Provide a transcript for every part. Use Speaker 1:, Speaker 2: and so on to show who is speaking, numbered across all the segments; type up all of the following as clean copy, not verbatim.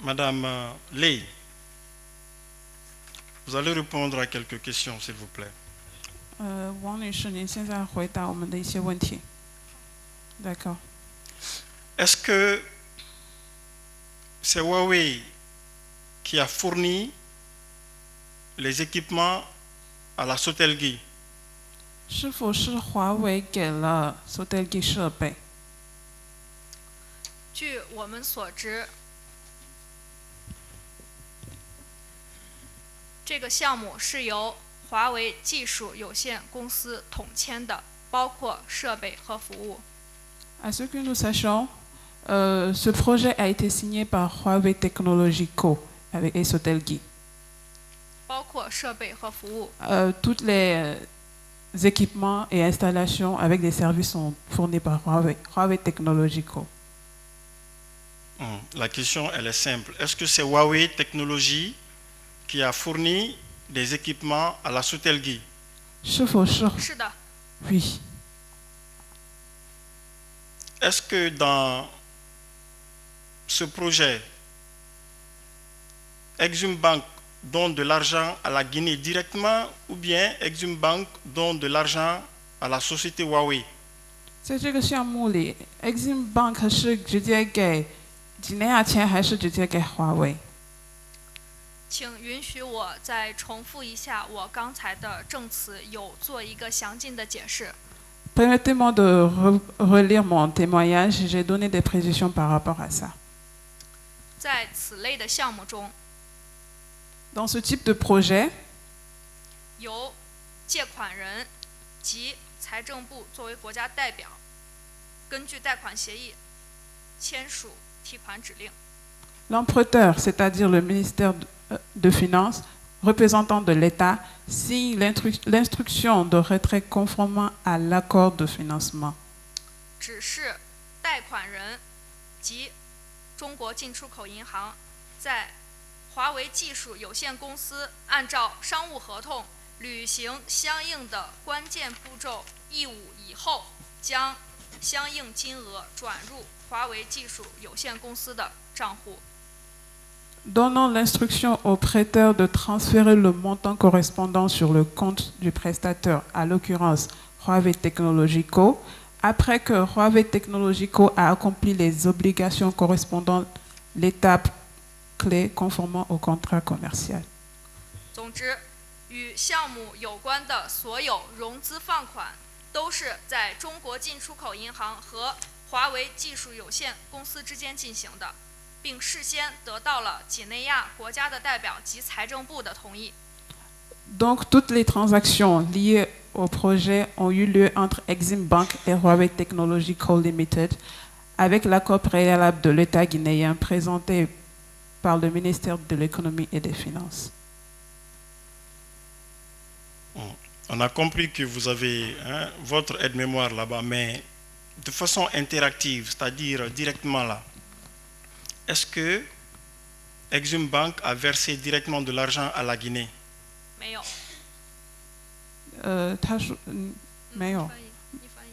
Speaker 1: Madame Lei, vous allez répondre à quelques questions, s'il vous plaît.
Speaker 2: 王女士，您现在回答我们的一些问题。D'accord.
Speaker 1: Est-ce que c'est Huawei qui a fourni les équipements à la Sotelgui?
Speaker 2: 是否是华为给了 Sotelgui 设备？
Speaker 3: 据我们所知，这个项目是由华为技术有限公司统签的，包括设备和服务。
Speaker 2: À ce que nous sachions, ce projet a été signé par Huawei Technologies Co. avec Sotelgui.
Speaker 3: 包括设备和服务。
Speaker 2: Tous les équipements et installations avec des services sont fournis par Huawei Technologies Co.
Speaker 1: La question, elle est simple. Est-ce que c'est Huawei Technologies qui a fourni des équipements à la Sotelgui?
Speaker 2: 是否是？
Speaker 3: 是的。
Speaker 2: Oui.
Speaker 1: Est-ce que dans ce projet, Exim Bank donne de l'argent à la Guinée directement ou bien Exim Bank donne de l'argent à la société Huawei?
Speaker 2: 在这个项目里 ，Exim Bank 是直接给几内亚钱，还是直接给华为？
Speaker 3: 请允许我再重复一下我刚才的证词，有做一个详尽的解释。
Speaker 2: Permettez-moi de relire mon témoignage. J'ai donné des précisions par rapport à ça.
Speaker 3: 在此类的项目中，
Speaker 2: Dans ce type de projet,
Speaker 3: 由借款人及财政部作为国家代表，根据贷款协议签署提款指令。
Speaker 2: l'emprunteur, c'est-à-dire le ministère de Finances, représentant de l'État, signe l'instruction de retrait conformément à l'accord de financement.
Speaker 3: 只是贷款人及中国进出口银行在华为技术有限公司按照商务合同履行相应的关键步骤义务以后，将相应金额转入华为技术有限公司的账户。
Speaker 2: Donnant l'instruction au prêteur de transférer le montant correspondant sur le compte du prestataire, à l'occurrence Huawei Technologies Co., après que Huawei Technologies Co. a accompli les obligations correspondant l'étape clé conformément au contrat commercial.
Speaker 3: 总之，与项目有关的所有融资放款都是在中国进出口银行和华为技术有限公司之间进行的，并事先得到了几内亚国家的代表及财政部的同意。
Speaker 2: Donc, toutes les transactions liées au projet ont eu lieu entre Exim Bank et Huawei Technologies Co. Limited, avec l'accord préalable de l'État guinéen présenté par le ministère de l'Économie et des Finances.
Speaker 1: On a compris que vous avez votre aide-mémoire là-bas, mais de façon interactive, c'est-à-dire directement là. Est-ce que Exim Bank a versé directement de l'argent à la Guinée?
Speaker 3: 没有。
Speaker 2: 他说，没有。
Speaker 3: 你翻译。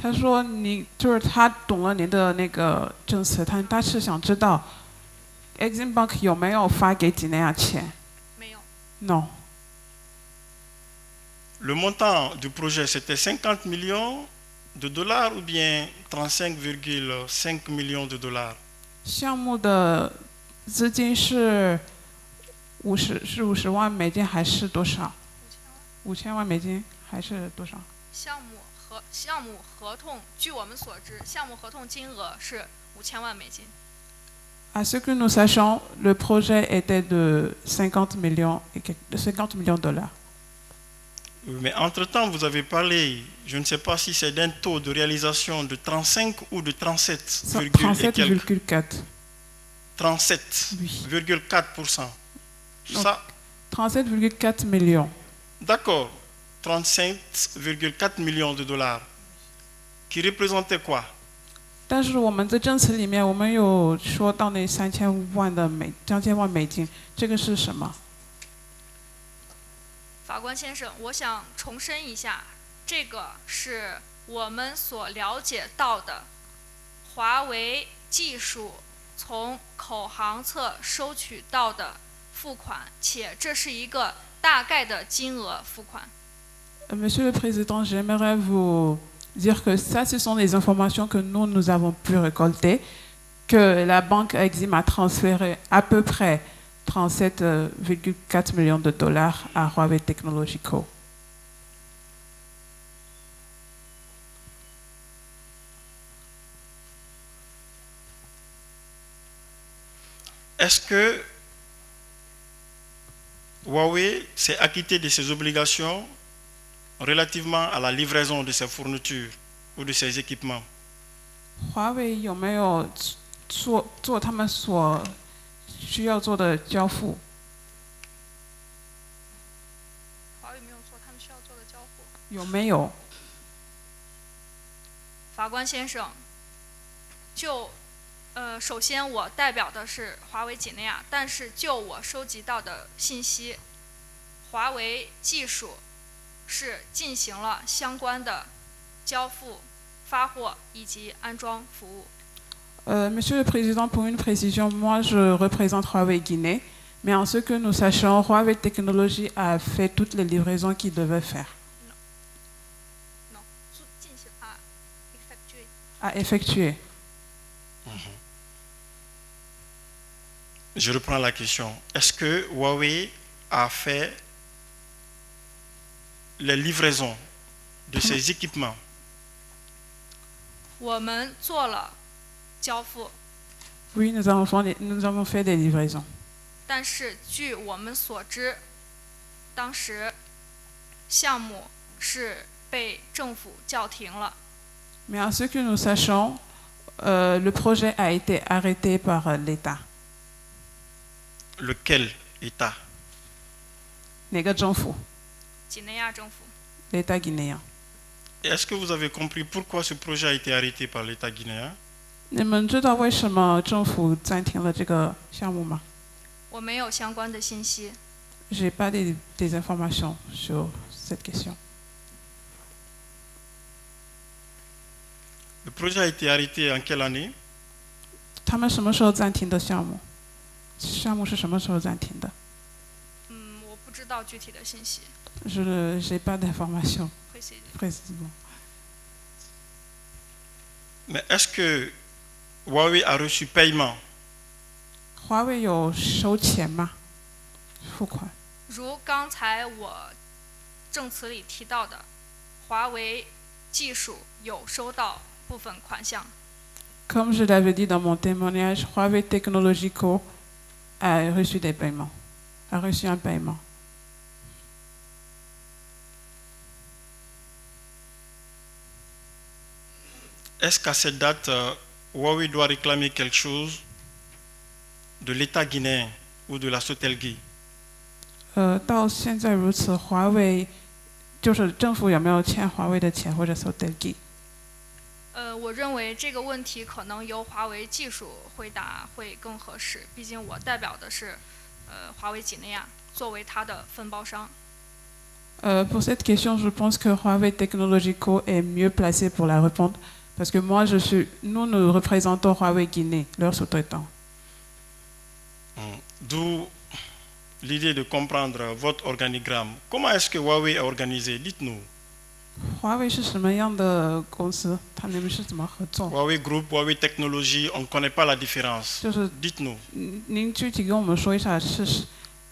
Speaker 2: 他说你就是他懂了您的那个证词，他是想知道 Exim Bank 有没有发给几内亚钱？
Speaker 3: 没有。
Speaker 2: No.
Speaker 1: Le montant du projet, c'était 50 millions de dollars ou bien 35,5 millions de dollars?
Speaker 2: 项目的资金是50万美金还是多少？5000万美金还是多少？
Speaker 3: 项目合同，据我们所知，项目合同金额是5000万美金。
Speaker 2: À ce que nous sachions, le projet était de 50 millions de dollars.
Speaker 1: Mais entre-temps, vous avez parlé, je ne sais pas si c'est d'un taux de réalisation de 35 ou de
Speaker 2: 37,4.
Speaker 1: 37,4%. Ça,
Speaker 2: 37,4 millions.
Speaker 1: D'accord, 37,4 millions de dollars. Qui représentait quoi?
Speaker 2: 但是我们在证词里面，我们有说到那3000万美金，这个是什么？
Speaker 3: 法官先生，我想重申一下，这个是我们所了解到的华为技术从口行册收取到的付款，且这是一个大概的金额付款。
Speaker 2: Monsieur le Président, j'aimerais vous dire que ça, ce sont les informations que nous avons pu récolter, que la banque Exim a transféré à peu près 37,4 millions de dollars à Huawei Technology Co.
Speaker 1: Est-ce que Huawei s'est acquitté de ses obligations relativement à la livraison de ses fournitures ou de ses équipements?
Speaker 2: 华为有没有做他们所需要做的交付？
Speaker 3: 华为没有做他们需要做的交付。
Speaker 2: 有没有？
Speaker 3: 法官先生，首先我代表的是华为几内亚，但是就我收集到的信息，华为技术是进行了相关的交付、发货以及安装服务。
Speaker 2: Monsieur le Président, pour une précision, moi je représente Huawei Guinée, mais en ce que nous sachons, Huawei Technology a fait toutes les livraisons qu'il devait faire.
Speaker 3: Non, 进行
Speaker 2: a effectué.
Speaker 1: Je reprends la question. Est-ce que Huawei a fait les livraisons de ses équipements?
Speaker 3: 我们做了交付，
Speaker 2: Oui, nous avons fait des livraisons.
Speaker 3: 但是据我们所知，当时项目是被政府叫停了。
Speaker 2: Mais en ce que nous sachons, le projet a été arrêté par l'État.
Speaker 1: Lequel État?
Speaker 2: 哪个政府？
Speaker 3: 几内亚政府。
Speaker 2: l'État guinéen.
Speaker 1: Est-ce que vous avez compris pourquoi ce projet a été arrêté par l'État guinéen?
Speaker 2: 你们知道为什么政府暂停了这个项目吗？
Speaker 3: 我没有相关的信息。
Speaker 2: J'ai pas des informations sur cette question.
Speaker 1: Le projet a été arrêté en quelle année?
Speaker 2: 他们什么时候暂停的项目？项目是什么时候暂停的？
Speaker 3: 我不知道具体的信息。
Speaker 2: Je n'ai pas d'informations précisément.
Speaker 1: Mais est-ce que Huawei a reçu paiement?
Speaker 2: 华为有收钱吗？付款？
Speaker 3: 如刚才我证词里提到的，华为技术有收到部分款项。
Speaker 2: Comme je l'avais dit dans mon témoignage, Huawei Technology Co a reçu des paiements, a reçu un paiement.
Speaker 1: Est-ce qu'à cette date, Huawei doit réclamer quelque chose de l'État guinéen ou de la Sotelgui?
Speaker 2: 到现在如此，华为就是政府有没有欠华为的钱或者 Sotelgui？
Speaker 3: 我认为这个问题可能由华为技术回答会更合适，毕竟我代表的是华为几内亚作为它的分包商。
Speaker 2: Pour cette question, je pense que Huawei Technology Co est mieux placé pour la répondre, parce que nous représentons Huawei Guinée, leur sous-traitant.
Speaker 1: D'où l'idée de comprendre votre organigramme. Comment est-ce que Huawei est organisé? Dites-nous.
Speaker 2: 华为是什么样的公司？你们是怎么合作？
Speaker 1: Huawei Group, Huawei Technology, on ne connaît pas la différence.
Speaker 2: 就是
Speaker 1: Dites-nous.
Speaker 2: 您具体跟我们说一下，是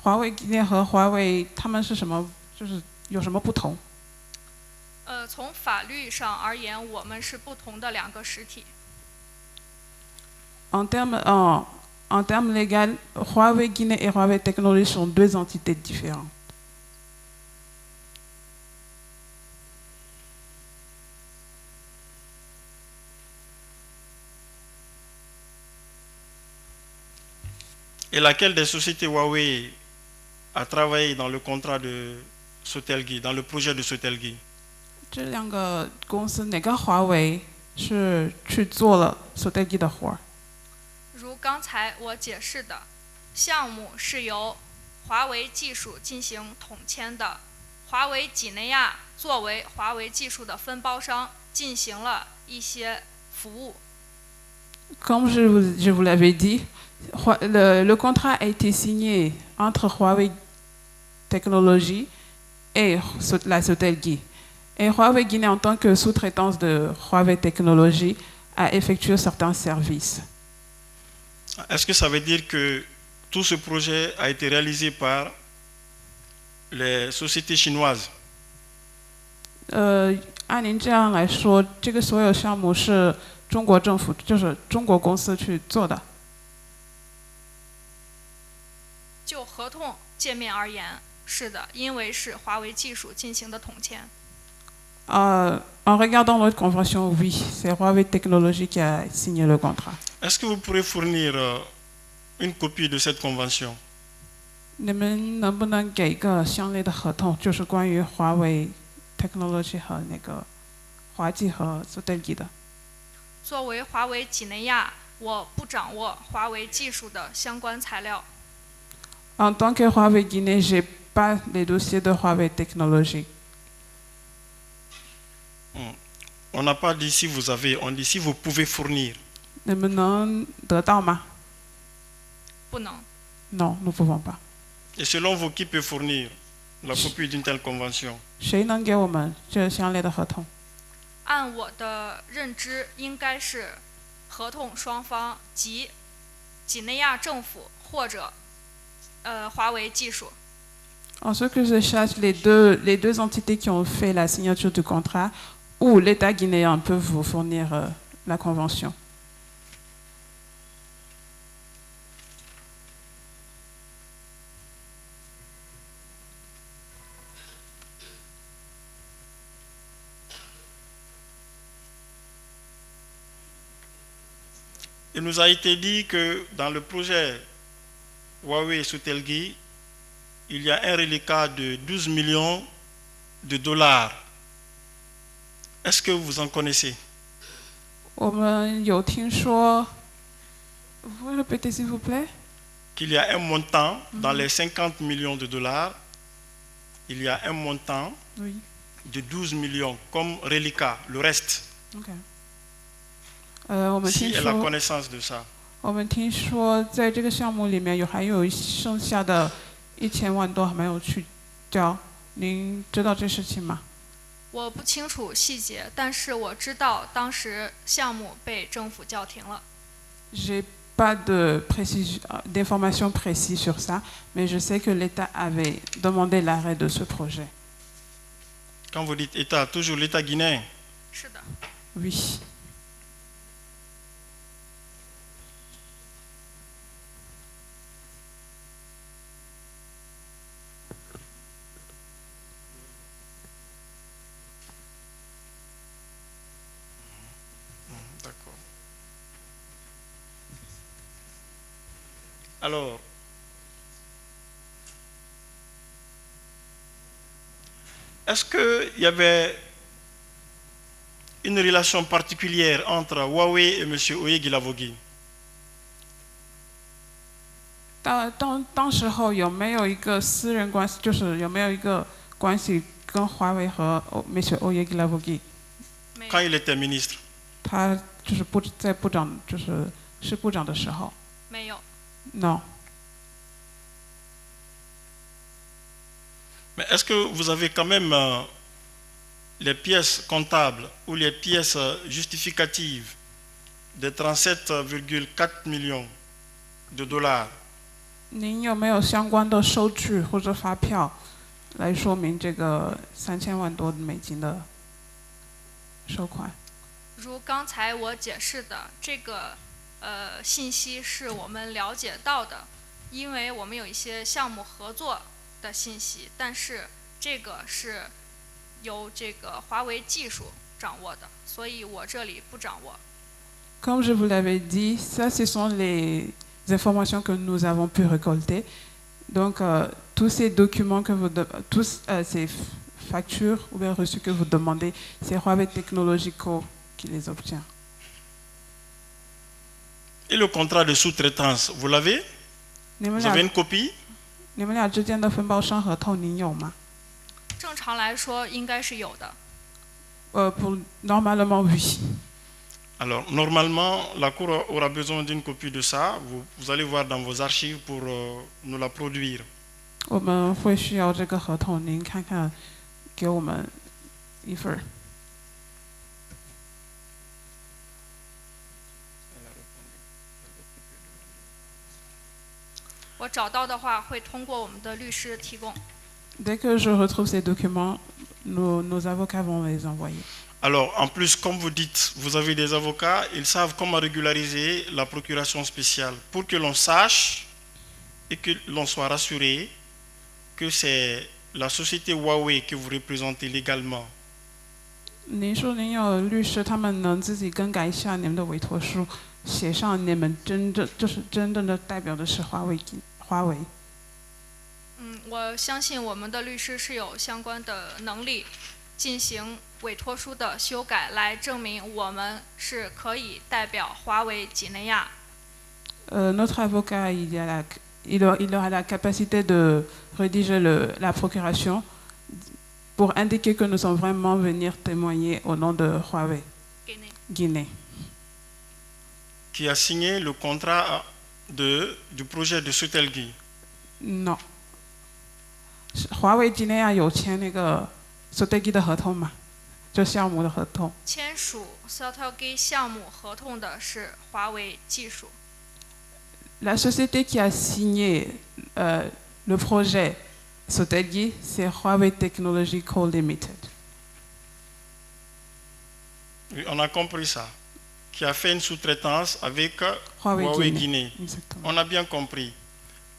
Speaker 2: 华为Guinée和华为他们是什么？就是有什么不同？
Speaker 3: 从法律上而言，我们是不同的两个实体。
Speaker 2: En termes légal, Huawei Guinée et Huawei Technology sont deux entités différentes.
Speaker 1: Et laquelle des sociétés Huawei a travaillé dans le contrat de Sotelgui, dans le projet de Sotelgui?
Speaker 2: 这两个公司哪个华为是去做了 Sotelgui 的活儿？
Speaker 3: 如刚才我解释的，项目是由华为技术进行统签的，华为几内亚作为华为技术的分包商进行了一些服务。
Speaker 2: Comme je vous l'avais dit, le contrat a été signé entre Huawei Technologies et la Sotelgi. Et Huawei Guinée, en tant que sous-traitance de Huawei Technologies, a effectué certains services.
Speaker 1: Est-ce que ça veut dire que tout ce projet a été réalisé par les sociétés chinoises?
Speaker 2: 按您这样来说，这个所有项目是中国政府，就是中国公司去做的。
Speaker 3: 就合同界面而言，是的，因为是华为技术进行的统签。
Speaker 2: En regardant notre convention, oui, c'est Huawei Technologies qui a signé le contrat.
Speaker 1: Est-ce que vous pourrez fournir une copie de cette convention?
Speaker 2: 你们能不能给一个相类的合同，就是关于华为 Technology 和那个华技和 Sotelgi 的？
Speaker 3: 作为华为几内亚，我不掌握华为技术的相关材料。
Speaker 2: En tant que Huawei Guinée, j'ai pas les dossiers de Huawei Technology.
Speaker 1: On n'a pas dit si vous avez, on dit si vous pouvez fournir.
Speaker 2: 你们能得到吗？
Speaker 3: 不能。
Speaker 2: Non, nous ne pouvons pas.
Speaker 1: Et selon vous, qui peut fournir la copie d'une telle convention?
Speaker 2: 谁能给我们这相类的合同？
Speaker 3: 按我的认知，应该是合同双方及几内亚政府或者华为技术。
Speaker 2: En ce que je cherche, les deux entités qui ont fait la signature du contrat ou l'État guinéen peuvent vous fournir la convention.
Speaker 1: Il nous a été dit que dans le projet Huawei Sotelgi, il y a un reliquat de 12 millions de dollars. Est-ce que vous en connaissez?
Speaker 2: 我们有听说 Vous pouvez répéter s'il vous plaît?
Speaker 1: Qu'il y a un montant dans les 50 millions de dollars, il y a un montant
Speaker 2: Oui.
Speaker 1: de 12 millions comme reliquat, le reste.
Speaker 2: OK. 我们
Speaker 1: Si
Speaker 2: 听
Speaker 1: elle a
Speaker 2: 说
Speaker 1: connaissance de ça.
Speaker 2: 我们听说在这个项目里面还有剩下的1000万多还没有去交，您知道这事情吗？
Speaker 3: 我不清楚细节，但是我知道当时项目被政府叫停了。
Speaker 2: J'ai pas d'informations précises sur ça, mais je sais que l'État avait demandé l'arrêt de ce projet.
Speaker 1: Quand vous dites État, toujours l'État guinéen.
Speaker 3: 是的。
Speaker 2: Oui.
Speaker 1: D'accord. Alors, est-ce qu'il y avait une relation particulière entre Huawei et M. Oyegilavogui?
Speaker 2: 当时候有没有一个私人关系，就是有没有一个关系跟华为和Monsieur Oyegilavogui？
Speaker 1: Quand il était ministre?
Speaker 2: 他就是在部长，是部长的时候。
Speaker 3: 没有。
Speaker 2: Non.
Speaker 1: Mais est-ce que vous avez quand même les pièces comptables ou les pièces justificatives de 37,4 millions de dollars?
Speaker 2: 您有没有相关的收据或者发票来说明这个3000万多美金的收款？
Speaker 3: 如刚才我解释的，这个信息是我们了解到的，因为我们有一些项目合作的信息，但是这个是由这个华为技术掌握的，所以我这里不掌握。
Speaker 2: Comme je vous l'avais dit, ça, ce sont les informations que nous avons pu récolter. Donc, tous ces documents tous ces factures ou bien reçus que vous demandez, c'est Huawei Technologies qui les obtient.
Speaker 1: Et le contrat de sous-traitance, vous l'avez? Vous avez une copie?
Speaker 2: 你们俩之间的分包商合同您有吗？
Speaker 3: 正常来说应该是有的。
Speaker 2: Normalement, oui.
Speaker 1: Alors, normalement, la Cour aura besoin d'une copie de ça. Vous allez voir dans vos archives pour nous la produire.
Speaker 2: 我们会需要这个合同，您看看，给我们一份儿。
Speaker 3: 我找到的话会通过我们的律师提供。
Speaker 2: Dès que je retrouve ces documents, nos avocats vont les envoyer.
Speaker 1: Alors, en plus, comme vous dites, vous avez des avocats, ils savent comment régulariser la procuration spéciale pour que l'on sache et que l'on soit rassuré que c'est la société Huawei que vous représentez légalement.
Speaker 2: 您说您有律师，他们能自己更改一下你们的委托书，写上你们真正的代表的是华为。
Speaker 3: 我相信我们的律师是有相关的能力进行委托书的修改，来证明我们是可以代表华为几内亚。
Speaker 2: Notre avocat, il aura la capacité de rédiger la procuration pour indiquer que nous sommes vraiment venir témoigner au nom de Huawei Guinée.
Speaker 1: Qui a signé le contrat du projet de Sotelgui?
Speaker 2: Non. 华为几内亚有签那个 Sotelgui 的合同吗？就项目的合同。
Speaker 3: 签署 Sotelgui 项目合同的是华为技术。
Speaker 2: La société qui a signé le projet Sotelgui, c'est Huawei Technology Co Limited.
Speaker 1: Oui, on a compris ça. Qui a fait une sous-traitance avec Huawei Guinée. On a bien compris.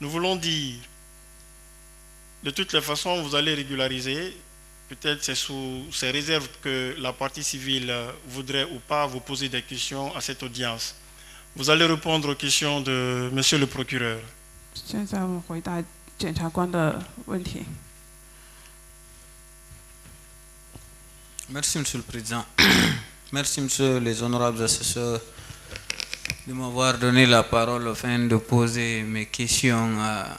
Speaker 1: Nous voulons dire, de toutes les façons, vous allez régulariser. Peut-être c'est sous ces réserves que la partie civile voudrait ou pas vous poser des questions à cette audience. Vous allez répondre aux questions de Monsieur le procureur.
Speaker 2: 现在我们回答检察官的问题。
Speaker 4: Merci, Monsieur le Président. Merci, Monsieur les honorables assesseurs, de m'avoir donné la parole afin de poser mes questions à